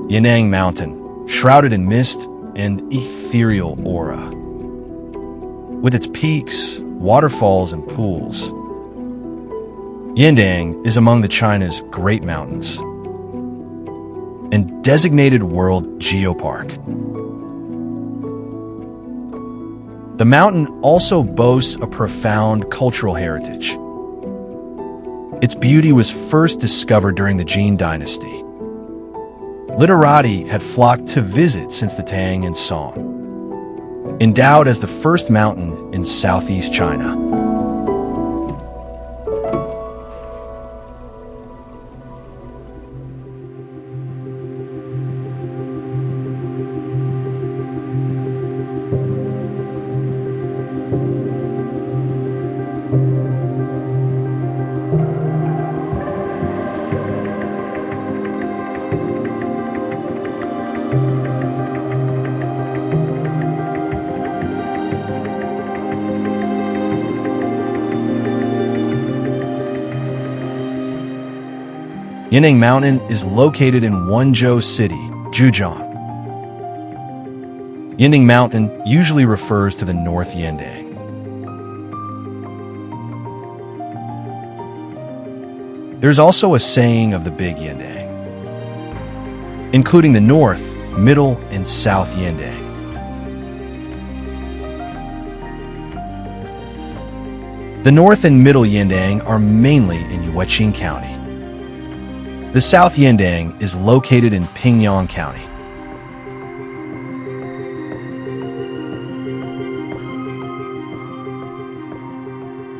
Yandang Mountain, shrouded in mist and ethereal aura. With its peaks, waterfalls, and pools, Yandang is among China's great mountains and designated World Geopark. The mountain also boasts a profound cultural heritage. Its beauty was first discovered during the Jin dynasty. Literati had flocked to visit since the Tang and Song. Endowed as the first mountain in southeast China. Yandang Mountain is located in Wenzhou City, Zhejiang. Yandang Mountain usually refers to the North Yandang. There's also a saying of the Big Yandang, including the North, Middle, and South Yandang. The North and Middle Yandang are mainly in Yueqing County. The South Yandang is located in Pingyang County.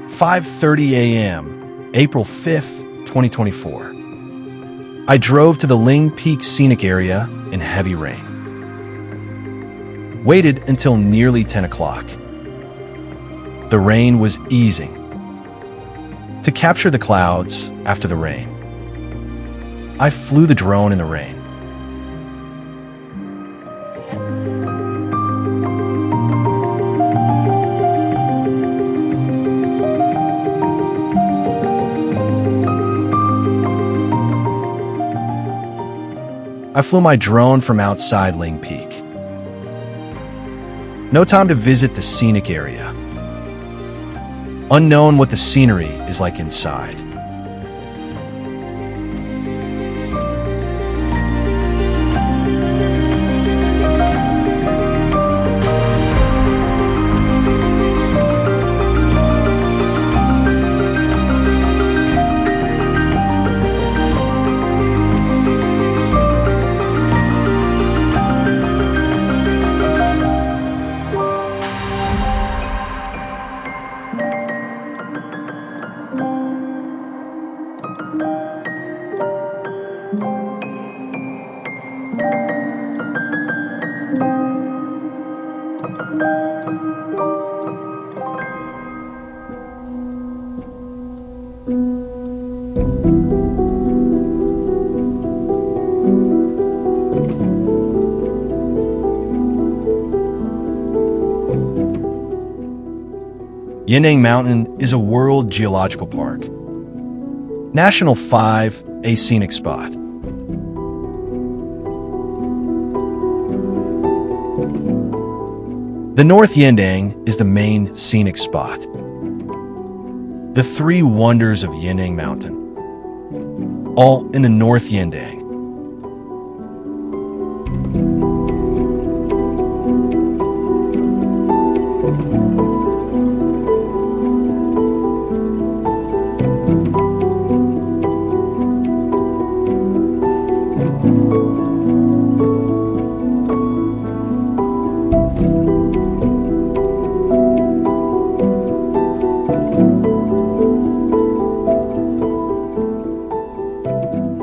"5:30 a.m., April 5th, 2024. I drove to the Ling Peak Scenic Area in heavy rain. Waited until nearly 10 o'clock. The rain was easing. To capture the clouds after the rain, I flew the drone in the rain. I flew my drone from outside Ling Peak. No time to visit the scenic area. Unknown what the scenery is like inside. Yandang Mountain is a World Geological Park. National 5, a scenic spot. The North Yandang is the main scenic spot. The three wonders of Yandang Mountain, all in the North Yandang.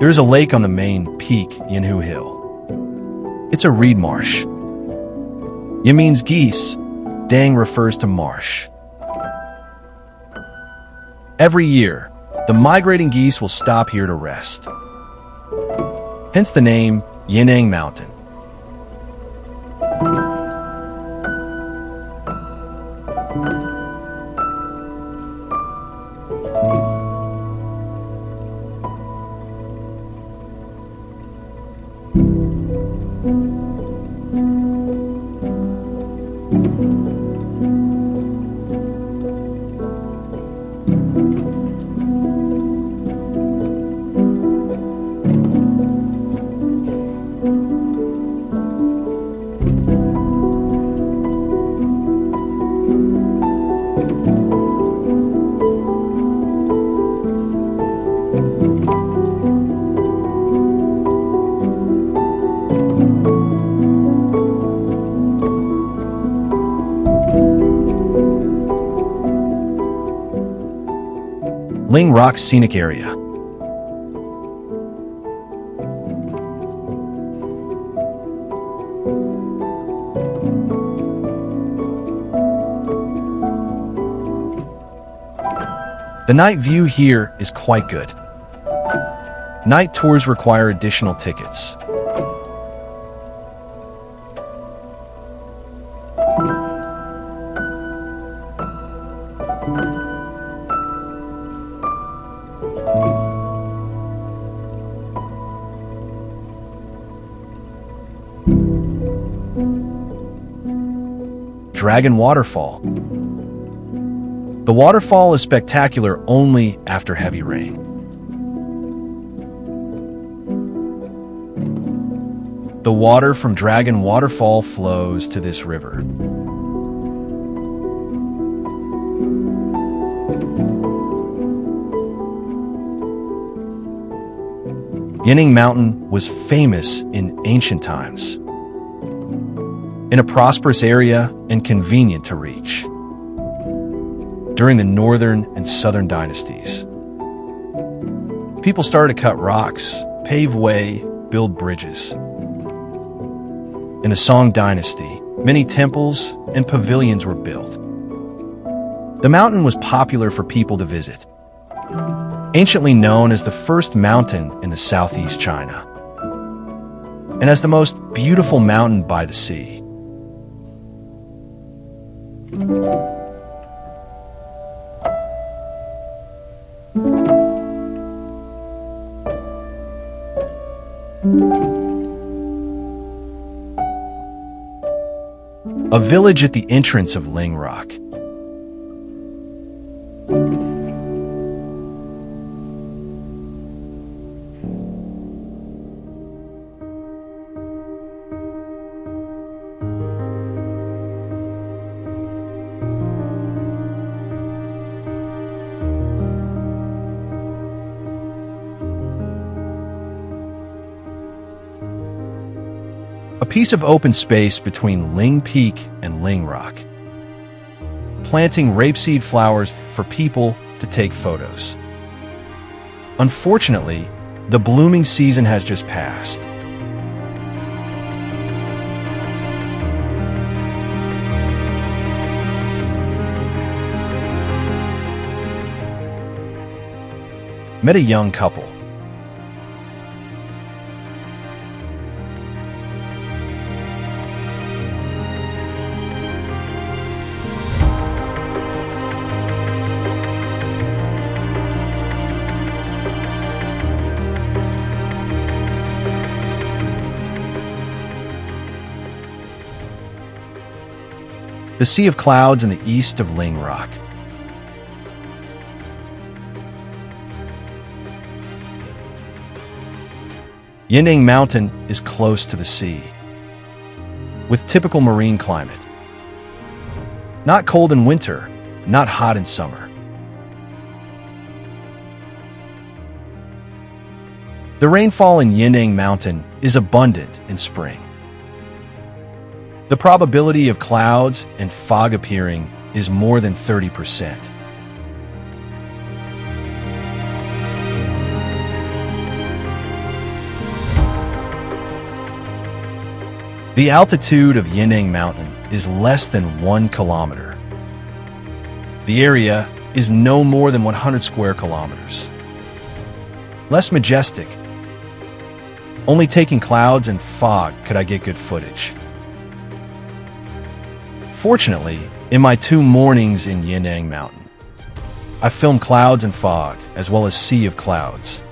There's a lake on the main peak, Yanhu Hill. It's a reed marsh. Yan means geese, Dang refers to marsh. Every year, the migrating geese will stop here to rest. Hence the name Yandang Mountain. Ling Rock Scenic Area. The night view here is quite good. Night tours require additional tickets. Dragon Waterfall. The waterfall is spectacular only after heavy rain. The water from Dragon Waterfall flows to this river. Yandang Mountain was famous in ancient times, in a prosperous area and convenient to reach. During the northern and southern dynasties, people started to cut rocks, pave way, build bridges. In the Song dynasty, many temples and pavilions were built. The mountain was popular for people to visit, anciently known as the first mountain in the southeast China, and as the most beautiful mountain by the sea. A village at the entrance of Ling Rock. A piece of open space between Ling Peak and Ling Rock. Planting rapeseed flowers for people to take photos. Unfortunately, the blooming season has just passed. Met a young couple. The Sea of Clouds in the east of Ling Rock. Yandang Mountain is close to the sea, with typical marine climate. Not cold in winter, not hot in summer. The rainfall in Yandang Mountain is abundant in spring. The probability of clouds and fog appearing is more than 30%. The altitude of Yandang Mountain is less than 1 kilometer. The area is no more than 100 square kilometers. Less majestic. Only taking clouds and fog could I get good footage. Fortunately, in my 2 mornings in Yandang Mountain, I filmed clouds and fog, as well as sea of clouds.